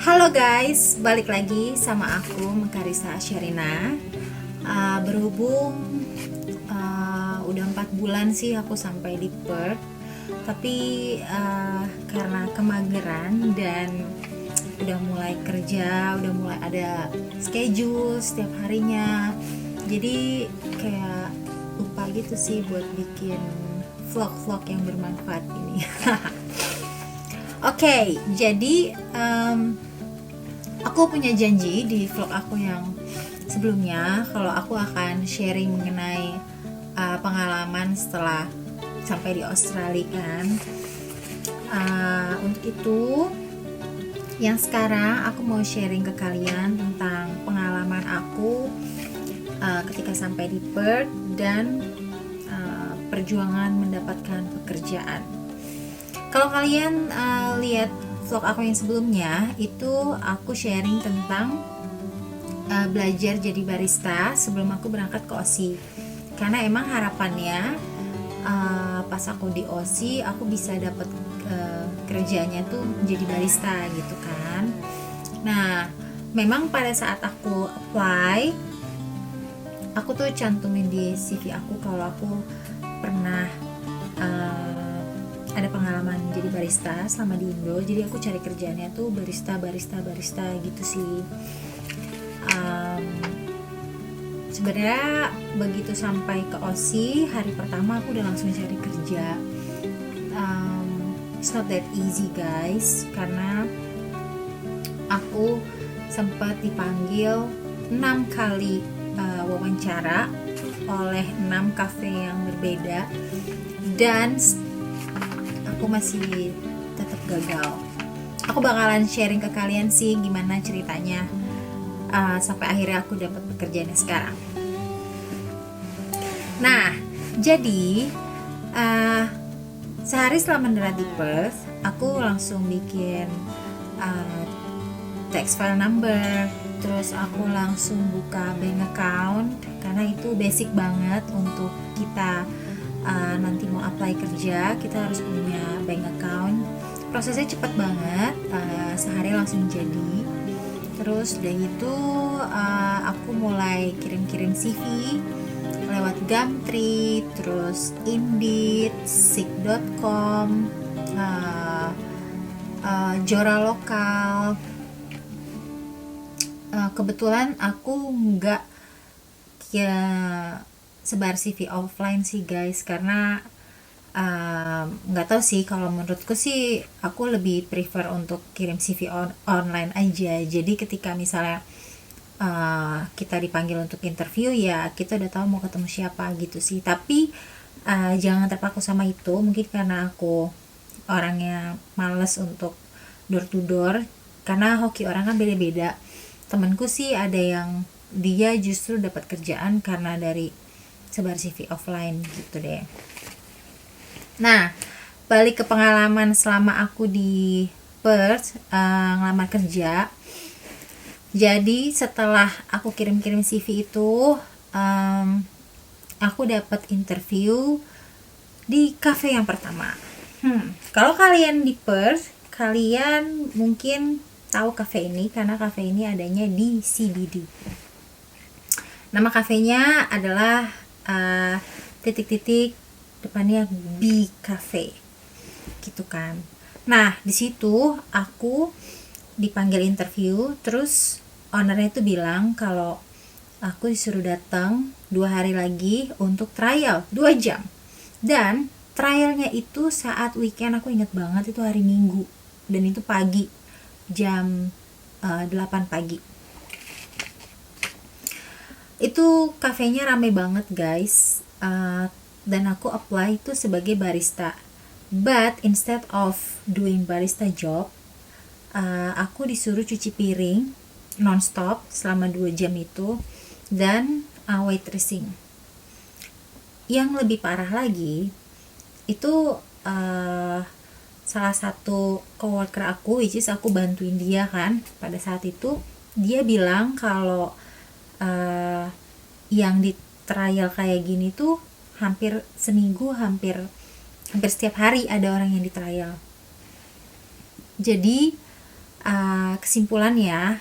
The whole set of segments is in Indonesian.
Halo guys, balik lagi sama aku Mekarisa Syarina. Berhubung udah 4 bulan sih aku sampai di Perth, tapi karena kemageran dan udah mulai kerja, udah mulai ada schedule setiap harinya, jadi kayak lupa gitu sih buat bikin vlog-vlog yang bermanfaat ini. Oke, jadi aku punya janji di vlog aku yang sebelumnya kalau aku akan sharing mengenai pengalaman setelah sampai di Australia kan. Untuk itu, yang sekarang aku mau sharing ke kalian tentang pengalaman aku ketika sampai di Perth dan perjuangan mendapatkan pekerjaan. Kalau kalian lihat vlog aku yang sebelumnya, itu aku sharing tentang belajar jadi barista sebelum aku berangkat ke Aussie. Karena emang harapannya pas aku di Aussie aku bisa dapat kerjanya tuh jadi barista gitu kan. Nah, memang pada saat aku apply, aku tuh cantumin di CV aku kalau aku pernah ada pengalaman jadi barista selama di Indo. Jadi aku cari kerjaannya tuh barista gitu sih. Sebenarnya begitu sampai ke Aussie, hari pertama aku udah langsung cari kerja. It's not that easy guys, karena aku sempat dipanggil 6 kali wawancara oleh 6 kafe yang berbeda, dan aku masih tetap gagal. Aku bakalan sharing ke kalian sih gimana ceritanya sampai akhirnya aku dapat pekerjaannya sekarang. Nah, jadi sehari setelah mendarat di Perth, aku langsung bikin tax file number, terus aku langsung buka bank account karena itu basic banget untuk kita nanti mau apply kerja. Kita harus punya bank account. Prosesnya cepat banget, sehari langsung jadi. Terus dari itu aku mulai kirim-kirim CV lewat Gumtree, terus Indeed, Seek.com, Jora Lokal. Kebetulan aku nggak sebar CV offline sih guys, karena nggak tahu sih, kalau menurutku sih aku lebih prefer untuk kirim CV online aja. Jadi ketika misalnya kita dipanggil untuk interview, ya kita udah tahu mau ketemu siapa gitu sih. Tapi jangan terpaku sama itu, mungkin karena aku orangnya males untuk door to door, karena hoki orang kan beda-beda. Temenku sih ada yang dia justru dapat kerjaan karena dari sebar CV offline gitu deh. Nah, balik ke pengalaman selama aku di Perth ngelamar kerja. Jadi setelah aku kirim-kirim CV itu, aku dapat interview di cafe yang pertama. Kalau kalian di Perth, kalian mungkin tahu cafe ini karena cafe ini adanya di CBD. Nama kafenya adalah titik-titik depannya B Cafe gitu kan. Nah, di situ aku dipanggil interview, terus ownernya itu bilang kalau aku disuruh datang 2 hari lagi untuk trial 2 jam. Dan trialnya itu saat weekend, aku inget banget itu hari Minggu, dan itu pagi, jam 8 pagi. Itu kafenya rame banget guys, dan aku apply itu sebagai barista. But instead of doing barista job, aku disuruh cuci piring non-stop selama 2 jam itu, dan waitressing. Yang lebih parah lagi, itu salah satu coworker aku, which is aku bantuin dia kan pada saat itu, dia bilang kalau yang di trial kayak gini tuh hampir seminggu, hampir setiap hari ada orang yang di trial. Jadi Kesimpulannya,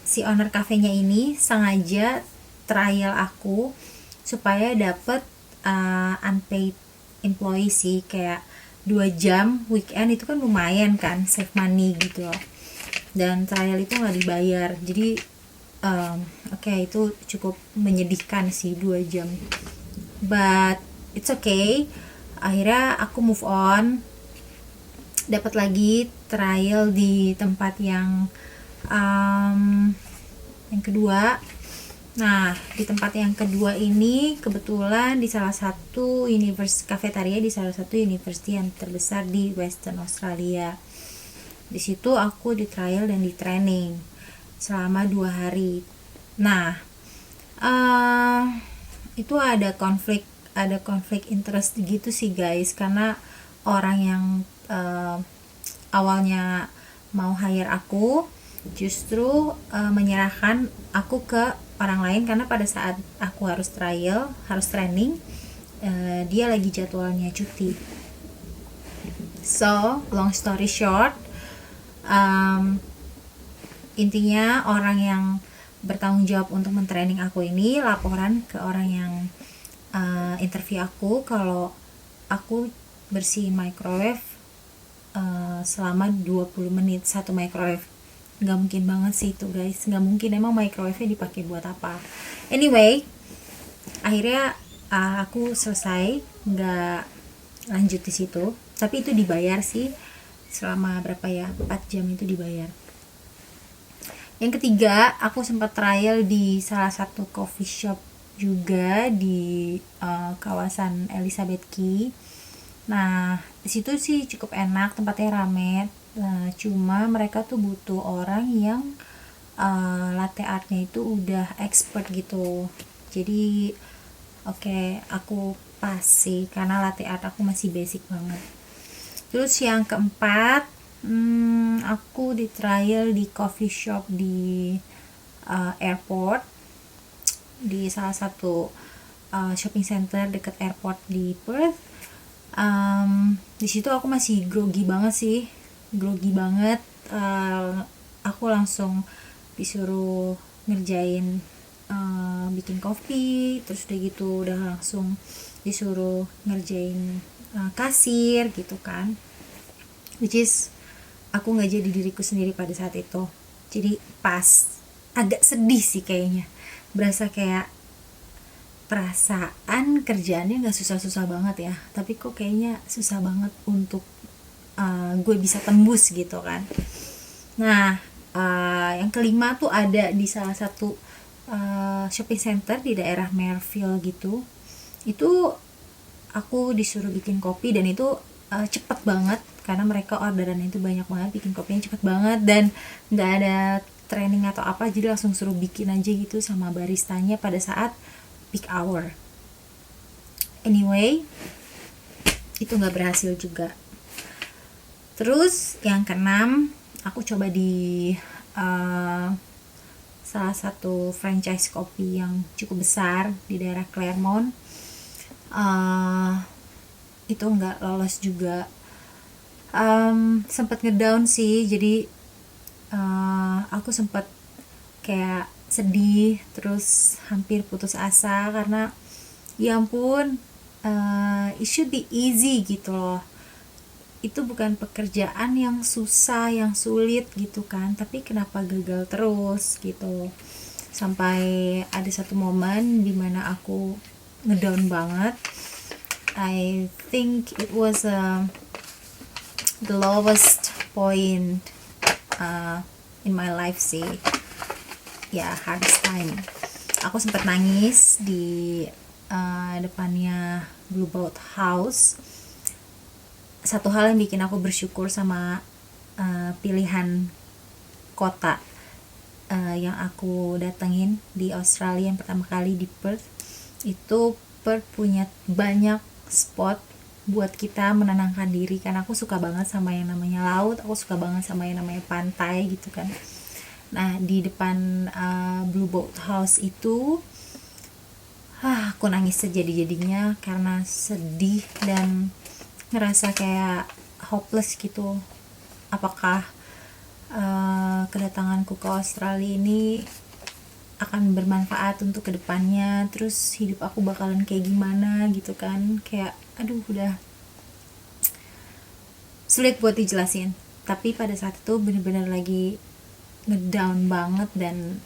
si owner kafenya ini sengaja trial aku supaya dapet unpaid employee sih, kayak 2 jam weekend itu kan lumayan kan, save money gitu loh. Dan trial itu nggak dibayar, jadi oke, itu cukup menyedihkan sih 2 jam, but it's okay. Akhirnya aku move on, dapat lagi trial di tempat yang kedua. Nah, di tempat yang kedua ini kebetulan di salah satu kafetaria di salah satu university yang terbesar di Western Australia. Di situ aku di trial dan di training selama 2 hari. Nah, itu ada konflik interest gitu sih guys, karena orang yang awalnya mau hire aku justru menyerahkan aku ke orang lain, karena pada saat aku harus training, dia lagi jadwalnya cuti. So long story short, intinya orang yang bertanggung jawab untuk mentraining aku ini laporan ke orang yang interview aku kalau aku bersihin microwave selama 20 menit, satu microwave. Nggak mungkin banget sih itu guys, nggak mungkin, emang microwave-nya dipakai buat apa. Anyway, akhirnya aku selesai, nggak lanjut di situ, tapi itu dibayar sih, selama berapa ya, 4 jam itu dibayar. Yang ketiga, aku sempat trial di salah satu coffee shop juga di kawasan Elizabeth Quay. Nah, di situ sih cukup enak, tempatnya rame. Cuma mereka tuh butuh orang yang latte artnya itu udah expert gitu. Jadi oke, aku pas sih karena latte art aku masih basic banget. Terus yang keempat, aku di trial di coffee shop di airport, di salah satu shopping center dekat airport di Perth. Di situ aku masih grogi banget. Aku langsung disuruh ngerjain bikin kopi, terus udah gitu udah langsung disuruh ngerjain kasir gitu kan, which is aku nggak jadi diriku sendiri pada saat itu. Jadi pas, agak sedih sih kayaknya, berasa kayak perasaan kerjaannya nggak susah-susah banget ya, tapi kok kayaknya susah banget untuk gue bisa tembus gitu kan. Nah, yang kelima tuh ada di salah satu shopping center di daerah Merville gitu. Itu aku disuruh bikin kopi dan itu cepet banget karena mereka orderannya itu banyak banget, bikin kopinya cepet banget dan nggak ada training atau apa, jadi langsung suruh bikin aja gitu sama baristanya pada saat peak hour. Anyway, itu nggak berhasil juga. Terus yang keenam, aku coba di salah satu franchise kopi yang cukup besar di daerah Claremont. Itu nggak lolos juga. Sempat ngedown sih, jadi aku sempat kayak sedih, terus hampir putus asa karena ya ampun, it should be easy gitu loh. Itu bukan pekerjaan yang susah, yang sulit gitu kan, tapi kenapa gagal terus gitu. Sampai ada satu momen dimana aku ngedown banget. I think it was the lowest point in my life sih. Ya, hardest time. Aku sempat nangis di depannya Blue Boat House. Satu hal yang bikin aku bersyukur sama pilihan kota yang aku datengin di Australia yang pertama kali di Perth, itu Perth punya banyak spot buat kita menenangkan diri, karena aku suka banget sama yang namanya laut, aku suka banget sama yang namanya pantai gitu kan. Nah, di depan Blue Boat House itu aku nangis sejadi-jadinya karena sedih dan ngerasa kayak hopeless gitu. apakah kedatanganku ke Australia ini akan bermanfaat untuk kedepannya, terus hidup aku bakalan kayak gimana gitu kan. Kayak aduh, udah sulit buat dijelasin. Tapi pada saat itu bener-bener lagi ngedown banget, dan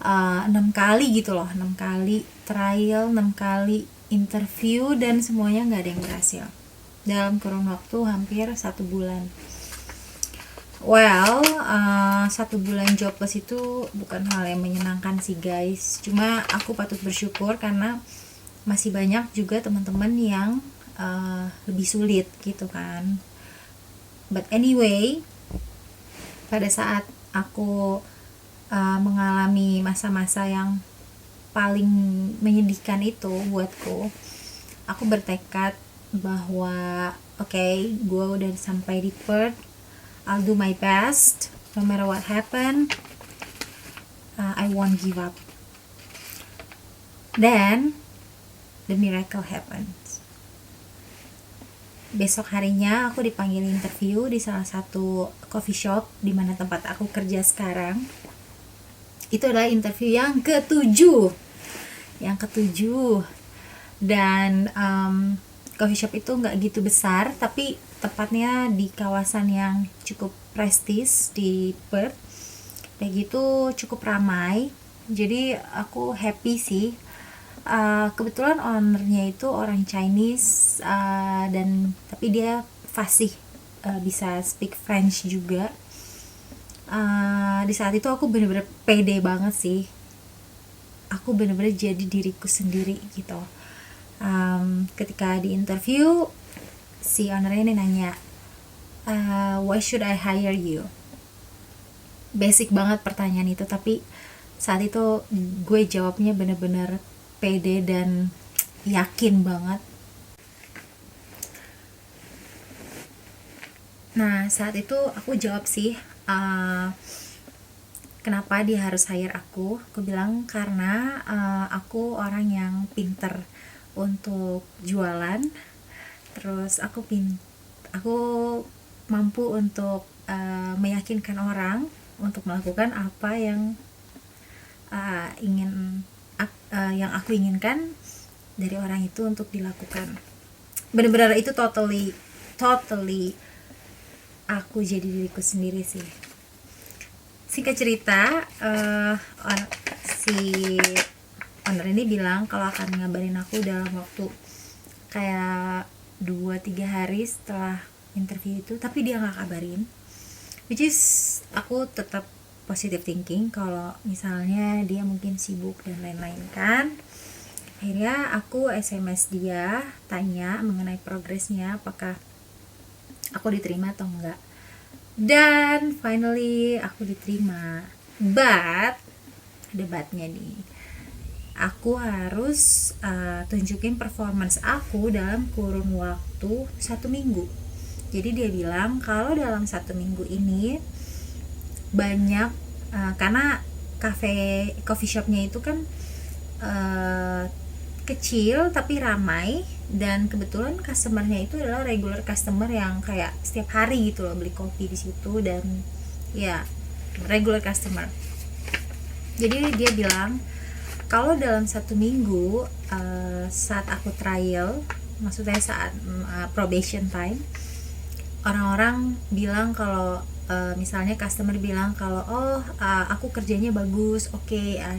6 kali gitu loh, 6 kali trial, 6 kali interview, dan semuanya nggak ada yang berhasil dalam kurun waktu hampir 1 bulan. Well, 1 bulan jobless itu bukan hal yang menyenangkan sih guys. Cuma aku patut bersyukur karena masih banyak juga teman-teman yang lebih sulit gitu kan. But anyway, pada saat aku mengalami masa-masa yang paling menyedihkan itu buatku, aku bertekad bahwa gue udah sampai di Perth, I'll do my best no matter what happen. I won't give up. Then the miracle happens. Besok harinya aku dipanggil interview di salah satu coffee shop di mana tempat aku kerja sekarang. Itu adalah interview yang ketujuh, dan coffee shop itu nggak gitu besar, tapi tepatnya di kawasan yang cukup prestis di Perth. Kayak gitu, cukup ramai. Jadi aku happy sih. Kebetulan ownernya itu orang Chinese, dan tapi dia fasih, bisa speak French juga. Di saat itu aku bener-bener pede banget sih. Aku bener-bener jadi diriku sendiri gitu. Ketika di interview, si ownernya ini nanya, why should I hire you? Basic banget pertanyaan itu, tapi saat itu gue jawabnya bener-bener pede dan yakin banget. Nah, saat itu aku jawab sih, kenapa dia harus hire aku. Aku bilang karena aku orang yang pinter untuk jualan, terus aku mampu untuk meyakinkan orang untuk melakukan apa yang yang aku inginkan dari orang itu untuk dilakukan. Benar-benar itu totally aku jadi diriku sendiri sih. Singkat cerita, si owner ini bilang kalau akan ngabarin aku dalam waktu kayak 2-3 hari setelah interview itu, tapi dia nggak kabarin. Which is aku tetap positive thinking kalau misalnya dia mungkin sibuk dan lain-lain kan. Akhirnya aku SMS dia, tanya mengenai progresnya, apakah aku diterima atau enggak. Dan finally aku diterima. But ada but-nya nih. Aku harus tunjukin performance aku dalam kurun waktu 1 minggu. Jadi dia bilang kalau dalam 1 minggu ini banyak, karena coffee shopnya itu kan kecil tapi ramai, dan kebetulan customernya itu adalah regular customer yang kayak setiap hari gitu loh beli kopi di situ, dan ya regular customer. Jadi dia bilang kalau dalam 1 minggu, saat aku trial, maksudnya saat probation time, orang-orang bilang kalau misalnya customer bilang kalau aku kerjanya bagus,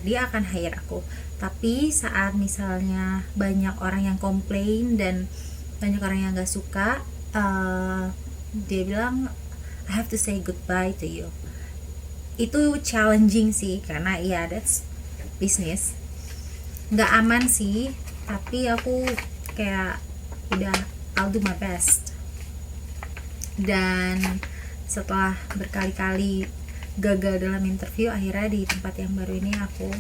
dia akan hire aku. Tapi saat misalnya banyak orang yang komplain dan banyak orang yang gak suka, dia bilang I have to say goodbye to you. Itu challenging sih, karena ya that's business, gak aman sih, tapi aku kayak udah I'll do my best. Dan setelah berkali-kali gagal dalam interview, akhirnya di tempat yang baru ini aku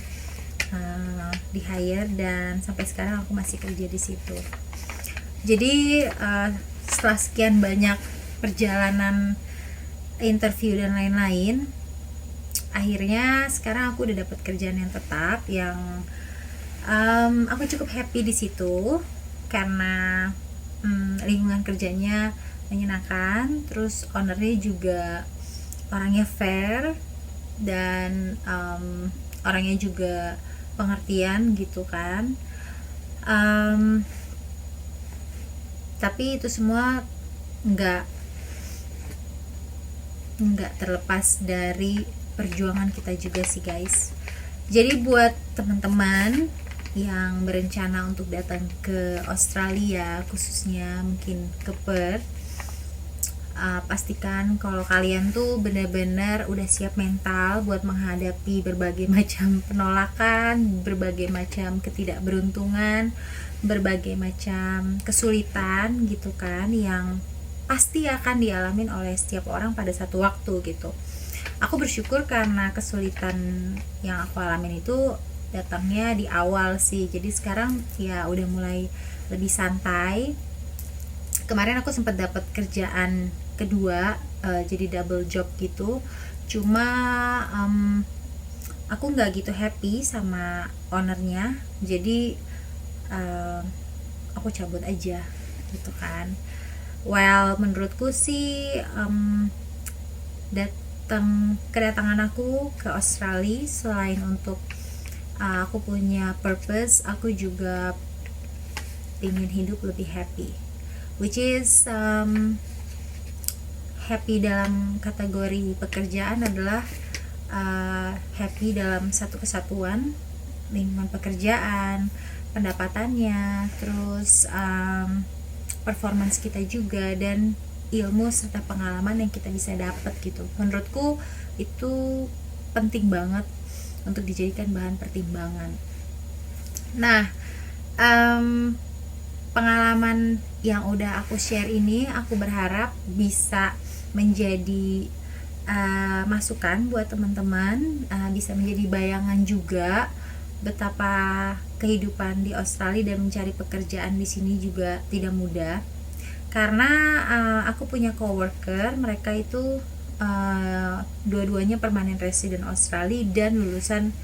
di hire, dan sampai sekarang aku masih kerja di situ. Jadi setelah sekian banyak perjalanan interview dan lain-lain, akhirnya sekarang aku udah dapat kerjaan yang tetap, yang aku cukup happy di situ karena lingkungan kerjanya menyenangkan, terus ownernya juga orangnya fair, dan orangnya juga pengertian gitu kan. um, tapi itu semua nggak terlepas dari perjuangan kita juga sih guys. Jadi buat teman-teman yang berencana untuk datang ke Australia, khususnya mungkin ke Perth, pastikan kalau kalian tuh benar-benar udah siap mental buat menghadapi berbagai macam penolakan, berbagai macam ketidakberuntungan, berbagai macam kesulitan gitu kan, yang pasti akan dialamin oleh setiap orang pada satu waktu gitu. Aku bersyukur karena kesulitan yang aku alamin itu datangnya di awal sih, jadi sekarang ya udah mulai lebih santai. Kemarin aku sempat dapat kerjaan kedua, jadi double job gitu, cuma aku nggak gitu happy sama ownernya, jadi aku cabut aja gitu kan. Well, menurutku sih kedatangan aku ke Australia selain untuk aku punya purpose, aku juga ingin hidup lebih happy, which is happy dalam kategori pekerjaan adalah happy dalam satu kesatuan, lingkungan pekerjaan, pendapatannya, terus performance kita juga, dan ilmu serta pengalaman yang kita bisa dapat gitu. Menurutku itu penting banget untuk dijadikan bahan pertimbangan. Nah, pengalaman yang udah aku share ini, aku berharap bisa menjadi masukan buat teman-teman, bisa menjadi bayangan juga betapa kehidupan di Australia dan mencari pekerjaan di sini juga tidak mudah. Karena aku punya coworker, mereka itu dua-duanya permanent resident Australia dan lulusan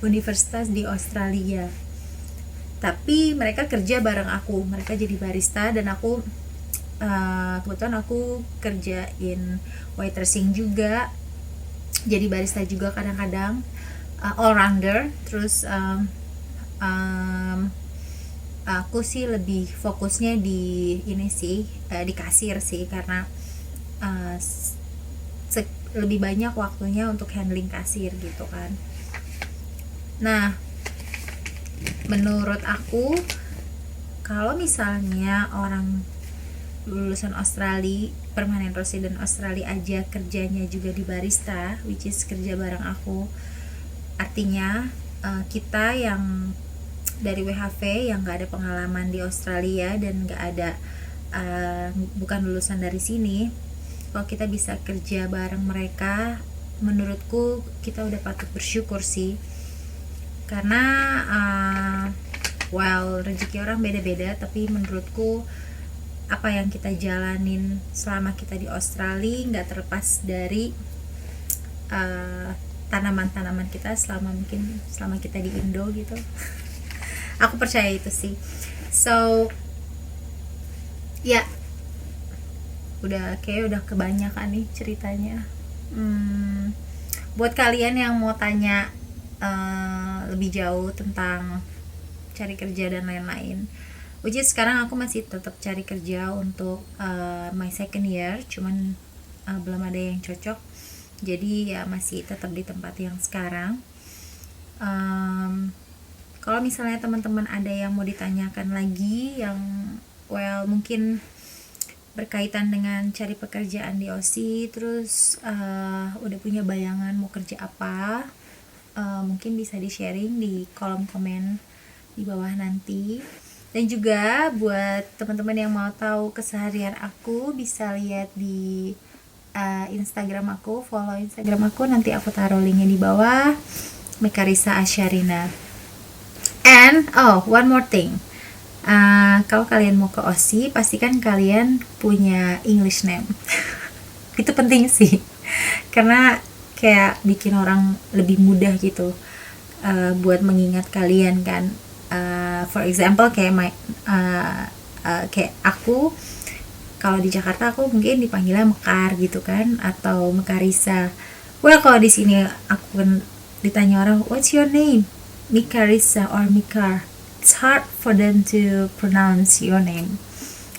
universitas di Australia. Tapi mereka kerja bareng aku, mereka jadi barista, dan aku kebetulan aku kerjain waitressing juga, jadi barista juga kadang-kadang, all rounder. Terus aku sih lebih fokusnya di ini sih, di kasir sih, karena lebih banyak waktunya untuk handling kasir gitu kan. Nah, menurut aku kalau misalnya orang lulusan Australia, permanent resident Australia aja kerjanya juga di barista, which is kerja bareng aku, artinya kita yang dari WHV yang gak ada pengalaman di Australia dan gak ada bukan lulusan dari sini, kalau kita bisa kerja bareng mereka, menurutku kita udah patut bersyukur sih. Karena rezeki orang beda-beda, tapi menurutku apa yang kita jalanin selama kita di Australia gak terlepas dari tanaman-tanaman kita selama kita di Indo gitu. Aku percaya itu sih. So ya, udah kebanyakan nih ceritanya. Buat kalian yang mau tanya lebih jauh tentang cari kerja dan lain-lain, which is sekarang aku masih tetap cari kerja untuk my second year, cuman belum ada yang cocok, jadi ya masih tetap di tempat yang sekarang. Kalau misalnya teman-teman ada yang mau ditanyakan lagi yang mungkin berkaitan dengan cari pekerjaan di Aussie, terus udah punya bayangan mau kerja apa, mungkin bisa di sharing di kolom komen di bawah nanti. Dan juga buat teman-teman yang mau tahu keseharian aku, bisa lihat di Instagram aku, follow Instagram aku, nanti aku taruh linknya di bawah, Mekarisa Asyarina. And one more thing, kalau kalian mau ke Aussie, pastikan kalian punya English name. Itu penting sih, karena kayak bikin orang lebih mudah gitu buat mengingat kalian kan. For example kayak kayak aku Kalau di Jakarta aku mungkin dipanggilnya Mekar gitu kan, atau Mekarisa. Well, kalau di sini aku kan ditanya orang, what's your name? Mikarisa or Mikar. It's hard for them to pronounce your name.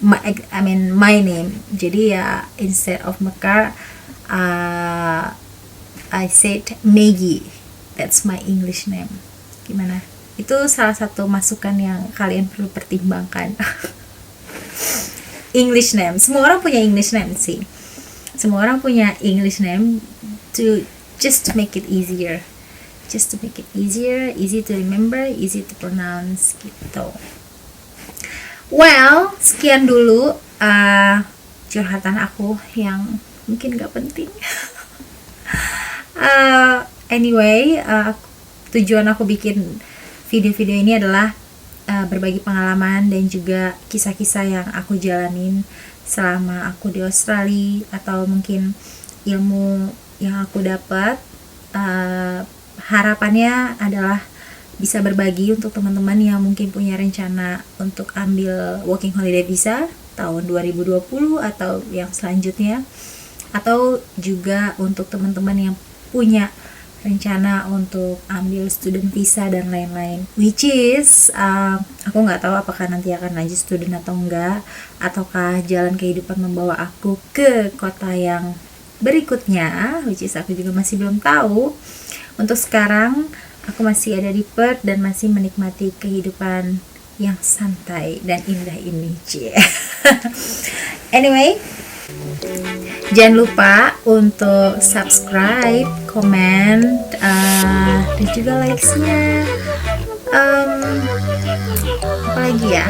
My name. Jadi ya, instead of Mekar, I said Maggie. That's my English name. Gimana? Itu salah satu masukan yang kalian perlu pertimbangkan. English name. Semua orang punya English name sih. Semua orang punya English name just to make it easier. Just to make it easier, easy to remember, easy to pronounce gitu. Well, sekian dulu curhatan aku yang mungkin gak penting. Anyway, tujuan aku bikin video-video ini adalah berbagi pengalaman dan juga kisah-kisah yang aku jalanin selama aku di Australia, atau mungkin ilmu yang aku dapat. Harapannya adalah bisa berbagi untuk teman-teman yang mungkin punya rencana untuk ambil working holiday visa tahun 2020 atau yang selanjutnya, atau juga untuk teman-teman yang punya rencana untuk ambil student visa dan lain-lain, which is aku nggak tahu apakah nanti akan lanjut student atau enggak, ataukah jalan kehidupan membawa aku ke kota yang berikutnya, which is aku juga masih belum tahu. Untuk sekarang aku masih ada di Perth dan masih menikmati kehidupan yang santai dan indah ini. Anyway, jangan lupa untuk subscribe, komen, dan juga likes-nya. Apa lagi ya?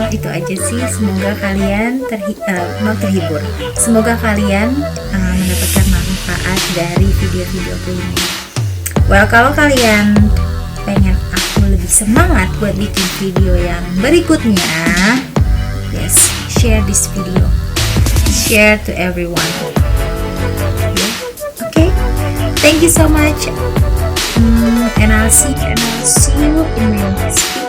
Itu aja sih. Semoga kalian terhibur. Semoga kalian mendapatkan manfaat dari video-video ini. Well, kalau kalian pengen aku lebih semangat buat bikin video yang berikutnya, yes, share this video, share to everyone. Okay, thank you so much, and I'll see you in my next video.